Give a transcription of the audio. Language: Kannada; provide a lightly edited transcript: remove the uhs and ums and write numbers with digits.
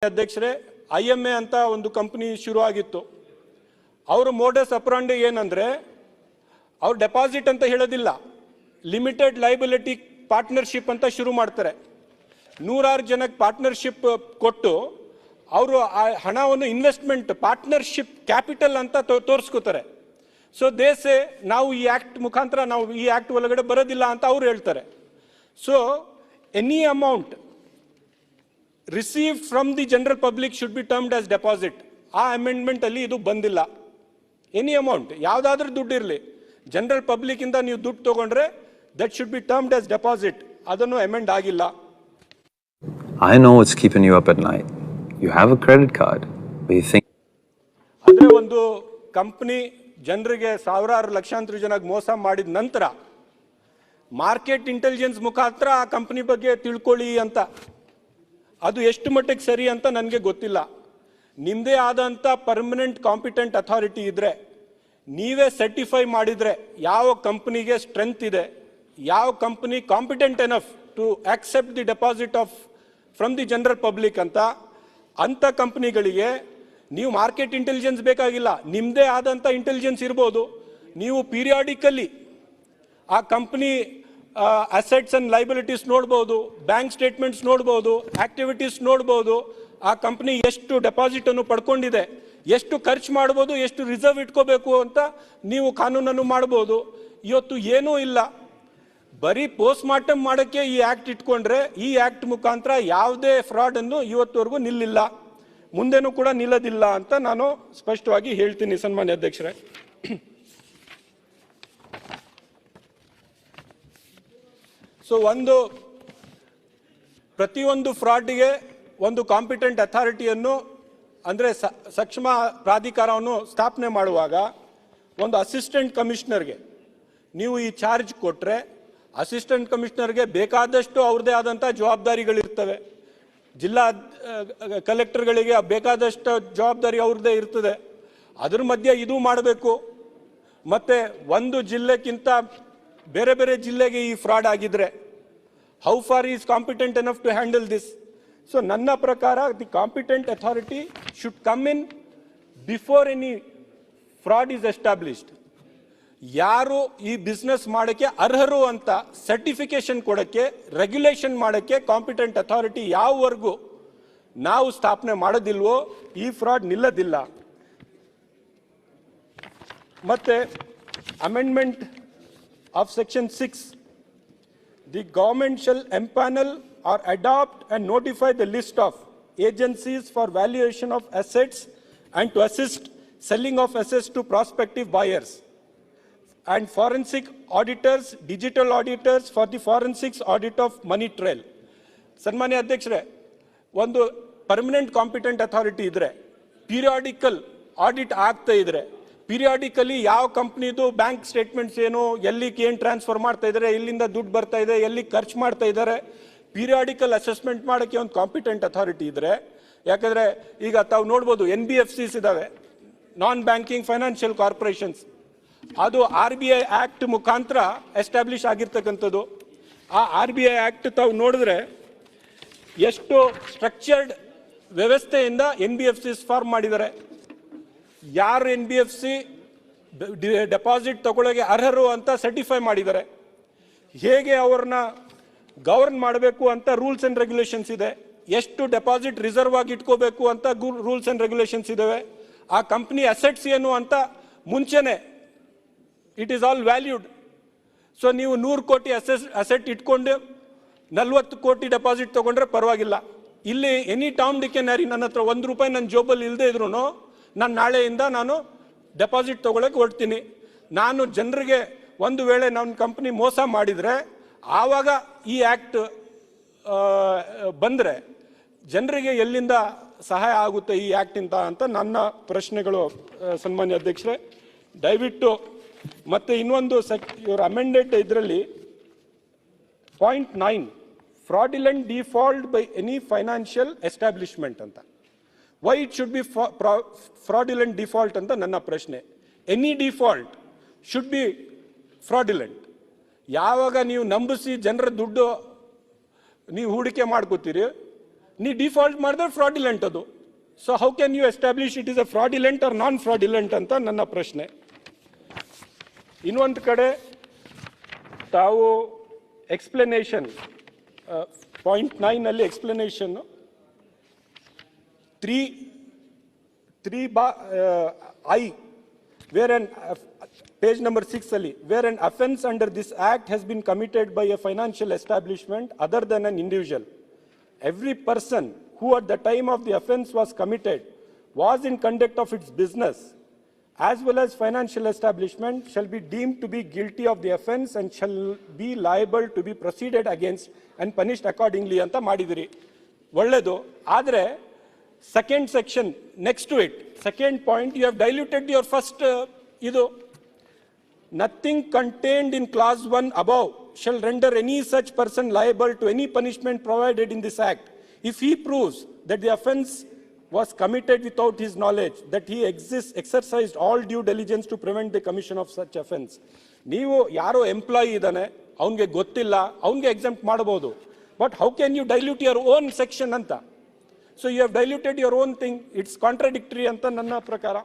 ಅಧ್ಯಕ್ಷರೇ, IMA ಅಂತ ಒಂದು ಕಂಪನಿ ಶುರು ಆಗಿತ್ತು. ಅವರು ಮೋಡಸ್ ಅಪ್ರಾಂಡೆ ಏನಂದ್ರೆ ಅವರು ಡೆಪಾಸಿಟ್ ಅಂತ ಹೇಳೋದಿಲ್ಲ, ಲಿಮಿಟೆಡ್ ಲೈಬಿಲಿಟಿ ಪಾರ್ಟ್ನರ್ಶಿಪ್ ಅಂತ ಶುರು ಮಾಡ್ತಾರೆ. 100 ಜನಕ್ಕೆ ಪಾರ್ಟ್ನರ್ಶಿಪ್ ಕೊಟ್ಟು ಅವರು ಆ ಹಣವನ್ನು ಇನ್ವೆಸ್ಟ್ಮೆಂಟ್ ಪಾರ್ಟ್ನರ್ಶಿಪ್ ಕ್ಯಾಪಿಟಲ್ ಅಂತ ತೋರಿಸ್ಕೋತಾರೆ. ಸೊ ದೇಸೆ ನಾವು ಈ ಆಕ್ಟ್ ಮುಖಾಂತರ ನಾವು ಈ ಆಕ್ಟ್ ಒಳಗಡೆ ಬರೋದಿಲ್ಲ ಅಂತ ಅವರು ಹೇಳ್ತಾರೆ. So any amount received from the general public should be termed as deposit. ಆ ಅಮೆಂಡ್ಮೆಂಟ್ ಅಲ್ಲಿ ಇದು ಬಂದಿಲ್ಲ. ಎನಿ ಅಮೌಂಟ್ ಯಾವುದಾದ್ರೂ ದುಡ್ಡು ಇರಲಿ, ಜನರಲ್ ಪಬ್ಲಿಕ್ ಇಂದ ನೀವು ದುಡ್ಡು ತಗೊಂಡ್ರೆ that should be termed as deposit. ಅದನ್ನು ಅಮೆಂಡ್ ಆಗಿಲ್ಲ. I know what's keeping you up at night. You have a credit card, but you think ಅಂದ್ರೆ ಒಂದು ಕಂಪನಿ ಜನರಿಗೆ ಸಾವಿರಾರು ಲಕ್ಷಾಂತರ ಜನಕ್ಕೆ ಮೋಸ ಮಾಡಿದ ನಂತರ ಮಾರ್ಕೆಟ್ ಇಂಟೆಲಿಜೆನ್ಸ್ ಮುಖಾಂತರ ಆ ಕಂಪನಿ ಬಗ್ಗೆ ತಿಳ್ಕೊಳ್ಳಿ ಅಂತ, ಅದು ಎಷ್ಟು ಮಟ್ಟಿಗೆ ಸರಿ ಅಂತ ನನಗೆ ಗೊತ್ತಿಲ್ಲ. ನಿಮ್ಮದೇ ಆದಂಥ ಪರ್ಮನೆಂಟ್ ಕಾಂಪಿಟೆಂಟ್ ಅಥಾರಿಟಿ ಇದ್ದರೆ, ನೀವೇ ಸರ್ಟಿಫೈ ಮಾಡಿದರೆ ಯಾವ ಕಂಪನಿಗೆ ಸ್ಟ್ರೆಂತ್ ಇದೆ, ಯಾವ company competent enough to accept the deposit of from the general public ಅಂಥ ಕಂಪನಿಗಳಿಗೆ ನೀವು ಮಾರ್ಕೆಟ್ ಇಂಟೆಲಿಜೆನ್ಸ್ ಬೇಕಾಗಿಲ್ಲ, ನಿಮ್ಮದೇ ಆದಂಥ ಇಂಟೆಲಿಜೆನ್ಸ್ ಇರ್ಬೋದು. ನೀವು ಪೀರಿಯಾಡಿಕಲಿ ಆ ಕಂಪನಿ ಅಸೆಟ್ಸ್ ಅಂಡ್ ಲೈಬಿಲಿಟೀಸ್ ನೋಡ್ಬೋದು, ಬ್ಯಾಂಕ್ ಸ್ಟೇಟ್ಮೆಂಟ್ಸ್ ನೋಡ್ಬೋದು, ಆಕ್ಟಿವಿಟೀಸ್ ನೋಡ್ಬೋದು, ಆ ಕಂಪನಿ ಎಷ್ಟು ಡೆಪಾಸಿಟ್ ಅನ್ನು ಪಡ್ಕೊಂಡಿದೆ, ಎಷ್ಟು ಖರ್ಚು ಮಾಡ್ಬೋದು, ಎಷ್ಟು ರಿಸರ್ವ್ ಇಟ್ಕೋಬೇಕು ಅಂತ ನೀವು ಕಾನೂನನ್ನು ಮಾಡ್ಬೋದು. ಇವತ್ತು ಏನೂ ಇಲ್ಲ, ಬರೀ ಪೋಸ್ಟ್ ಮಾರ್ಟಮ್ ಮಾಡೋಕ್ಕೆ ಈ ಆ್ಯಕ್ಟ್ ಇಟ್ಕೊಂಡ್ರೆ ಈ ಆ್ಯಕ್ಟ್ ಮುಖಾಂತರ ಯಾವುದೇ ಫ್ರಾಡನ್ನು ಇವತ್ತುವರೆಗೂ ನಿಲ್ಲಿಲ್ಲ, ಮುಂದೆನೂ ಕೂಡ ನಿಲ್ಲದಿಲ್ಲ ಅಂತ ನಾನು ಸ್ಪಷ್ಟವಾಗಿ ಹೇಳ್ತೀನಿ ಸನ್ಮಾನ್ಯ ಅಧ್ಯಕ್ಷರೇ. ಸೊ ಪ್ರತಿಯೊಂದು ಫ್ರಾಡ್ಗೆ ಒಂದು ಕಾಂಪಿಟೆಂಟ್ ಅಥಾರಿಟಿಯನ್ನು ಅಂದರೆ ಸಕ್ಷಮ ಪ್ರಾಧಿಕಾರವನ್ನು ಸ್ಥಾಪನೆ ಮಾಡುವಾಗ ಒಂದು ಅಸಿಸ್ಟೆಂಟ್ ಕಮಿಷನರ್ಗೆ ನೀವು ಈ ಚಾರ್ಜ್ ಕೊಟ್ಟರೆ, ಅಸಿಸ್ಟೆಂಟ್ ಕಮಿಷನರ್ಗೆ ಬೇಕಾದಷ್ಟು ಅವ್ರದ್ದೇ ಆದಂಥ ಜವಾಬ್ದಾರಿಗಳಿರ್ತವೆ. ಜಿಲ್ಲಾ ಕಲೆಕ್ಟರ್ಗಳಿಗೆ ಬೇಕಾದಷ್ಟು ಜವಾಬ್ದಾರಿ ಅವ್ರದ್ದೇ ಇರ್ತದೆ. ಅದ್ರ ಮಧ್ಯೆ ಇದು ಮಾಡಬೇಕು. ಮತ್ತು ಒಂದು ಜಿಲ್ಲೆಗಿಂತ ಬೇರೆ ಬೇರೆ ಜಿಲ್ಲೆಗೆ ಈ ಫ್ರಾಡ್ ಆಗಿದ್ರೆ how far is competent enough to handle this? So ನನ್ನ ಪ್ರಕಾರ the competent authority should come in before any fraud is established. ಯಾರು ಈ ಬಿಸ್ನೆಸ್ ಮಾಡೋಕ್ಕೆ ಅರ್ಹರು ಅಂತ ಸರ್ಟಿಫಿಕೇಶನ್ ಕೊಡೋಕ್ಕೆ, ರೆಗ್ಯುಲೇಷನ್ ಮಾಡೋಕ್ಕೆ ಕಾಂಪಿಟೆಂಟ್ ಅಥಾರಿಟಿ ಯಾವವರೆಗೂ ನಾವು ಸ್ಥಾಪನೆ ಮಾಡೋದಿಲ್ವೋ ಈ ಫ್ರಾಡ್ ನಿಲ್ಲದಿಲ್ಲ. ಮತ್ತೆ amendment of section 6, the government shall empanel or adopt and notify the list of agencies for valuation of assets and to assist selling of assets to prospective buyers, and forensic auditors, digital auditors for the forensics audit of money trail. ಸನ್ಮಾನ್ಯ ಅಧ್ಯಕ್ಷರೇ, ಒಂದು ಪರ್ಮನೆಂಟ್ ಕಾಂಪಿಟೆಂಟ್ ಅಥಾರಿಟಿ ಇದ್ರೆ, ಪೀರಿಯಾಡಿಕಲ್ ಆಡಿಟ್ ಆಗ್ತಾ ಇದ್ರೆ, ಪೀರಿಯಾಡಿಕಲಿ ಯಾವ ಕಂಪ್ನಿದು ಬ್ಯಾಂಕ್ ಸ್ಟೇಟ್ಮೆಂಟ್ಸ್ ಏನು, ಎಲ್ಲಿಗೆ ಏನು ಟ್ರಾನ್ಸ್ಫರ್ ಮಾಡ್ತಾ ಇದ್ದಾರೆ, ಎಲ್ಲಿಂದ ದುಡ್ಡು ಬರ್ತಾ ಇದೆ, ಎಲ್ಲಿ ಖರ್ಚು ಮಾಡ್ತಾ ಇದ್ದಾರೆ, ಪೀರಿಯಾಡಿಕಲ್ ಅಸೆಸ್ಮೆಂಟ್ ಮಾಡೋಕ್ಕೆ ಒಂದು ಕಾಂಪಿಟೆಂಟ್ ಅಥಾರಿಟಿ ಇದ್ರೆ. ಯಾಕಂದರೆ ಈಗ ತಾವು ನೋಡ್ಬೋದು NBFCs ಇದ್ದಾವೆ, ನಾನ್ ಬ್ಯಾಂಕಿಂಗ್ ಫೈನಾನ್ಷಿಯಲ್ ಕಾರ್ಪೊರೇಷನ್ಸ್. ಅದು RBI ಆ್ಯಕ್ಟ್ ಮುಖಾಂತರ ಎಸ್ಟಾಬ್ಲಿಷ್ ಆಗಿರ್ತಕ್ಕಂಥದ್ದು. ಆ RBI ಆ್ಯಕ್ಟ್ ತಾವು ನೋಡಿದ್ರೆ ಎಷ್ಟು ಸ್ಟ್ರಕ್ಚರ್ಡ್ ವ್ಯವಸ್ಥೆಯಿಂದ NBFCs ಫಾರ್ಮ್ ಮಾಡಿದ್ದಾರೆ. ಯಾರು NBFC ಡೆಪಾಸಿಟ್ ತಗೊಳ್ಳೋಕೆ ಅರ್ಹರು ಅಂತ ಸರ್ಟಿಫೈ ಮಾಡಿದ್ದಾರೆ. ಹೇಗೆ ಅವ್ರನ್ನ ಗವರ್ನ್ ಮಾಡಬೇಕು ಅಂತ ರೂಲ್ಸ್ ಆ್ಯಂಡ್ ರೆಗ್ಯುಲೇಷನ್ಸ್ ಇದೆ. ಎಷ್ಟು ಡೆಪಾಸಿಟ್ ರಿಸರ್ವ್ ಆಗಿ ಇಟ್ಕೋಬೇಕು ಅಂತ ರೂಲ್ಸ್ ಆ್ಯಂಡ್ ರೆಗ್ಯುಲೇಷನ್ಸ್ ಇದ್ದಾವೆ. ಆ ಕಂಪ್ನಿ ಅಸೆಟ್ಸ್ ಏನು ಅಂತ ಮುಂಚೆನೆ it is all valued. So ನೀವು 100 ಕೋಟಿ ಅಸೆಟ್ ಇಟ್ಕೊಂಡು 40 ಕೋಟಿ ಡೆಪಾಸಿಟ್ ತೊಗೊಂಡ್ರೆ ಪರವಾಗಿಲ್ಲ. ಇಲ್ಲಿ any Tom DK and Harry ನನ್ನ ಹತ್ರ 1 ರೂಪಾಯಿ ನನ್ನ ಜೋಬಲ್ಲಿ ಇಲ್ಲದೆ ಇದ್ರು ನಾನು ನಾಳೆಯಿಂದ ನಾನು ಡೆಪಾಸಿಟ್ ತೊಗೊಳಕ್ಕೆ ಹೊರಡ್ತೀನಿ. ನಾನು ಜನರಿಗೆ ಒಂದು ವೇಳೆ ನನ್ನ ಕಂಪ್ನಿ ಮೋಸ ಮಾಡಿದರೆ ಆವಾಗ ಈ ಆ್ಯಕ್ಟ್ ಬಂದರೆ ಜನರಿಗೆ ಎಲ್ಲಿಂದ ಸಹಾಯ ಆಗುತ್ತೆ ಈ ಆ್ಯಕ್ಟಿಂದ ಅಂತ ನನ್ನ ಪ್ರಶ್ನೆಗಳು ಸನ್ಮಾನ್ಯ ಅಧ್ಯಕ್ಷರೇ. ದಯವಿಟ್ಟು ಮತ್ತು ಇನ್ನೊಂದು ಇವರು ಅಮೆಂಡೆಡ್ ಇದರಲ್ಲಿ point 9 fraudulent default by any financial establishment ಅಂತ. Why it should be fraudulent default ಅಂತ ನನ್ನ ಪ್ರಶ್ನೆ. Any default should be fraudulent. ಯಾವಾಗ ನೀವು ನಂಬಿಸಿ ಜನರ ದುಡ್ಡು ನೀವು ಹೂಡಿಕೆ ಮಾಡ್ಕೋತೀರಿ ನೀ ಡಿಫಾಲ್ಟ್ ಮಾಡಿದ್ರೆ ಫ್ರಾಡಿಲೆಂಟ್ ಅದು. So how can you establish it is a fraudulent or non fraudulent ಅಂತ ನನ್ನ ಪ್ರಶ್ನೆ. ಇನ್ನೊಂದು ಕಡೆ ತಾವು ಎಕ್ಸ್ಪ್ಲನೇಷನ್ ಪಾಯಿಂಟ್ 9 ಅಲ್ಲಿ explanation 3I where an page number 6 ali where an offence under this act has been committed by a financial establishment other than an individual, every person who at the time of the offence was committed was in conduct of its business as well as financial establishment shall be deemed to be guilty of the offence and shall be liable to be proceeded against and punished accordingly ಅಂತ ಮಾಡಿದಿರಿ. ಒಳ್ಳೆಯದು. ಆದರೆ second section next to it, second point, you have diluted your first idu. Nothing contained in clause 1 above shall render any such person liable to any punishment provided in this act if he proves that the offence was committed without his knowledge, that he exercised all due diligence to prevent the commission of such offence. ನೀವು ಯಾರೋ ಎಂಪ್ಲಾಯಿ ಇದ್ದಾನೆ, ಅವನಿಗೆ ಗೊತ್ತಿಲ್ಲ, ಅವನಿಗೆ ಎಕ್ಸೆಂಪ್ಟ್ ಮಾಡಬಹುದು. But how can you dilute your own section ಅಂತ? So you have diluted your own thing. It's contradictory anta nanna prakara.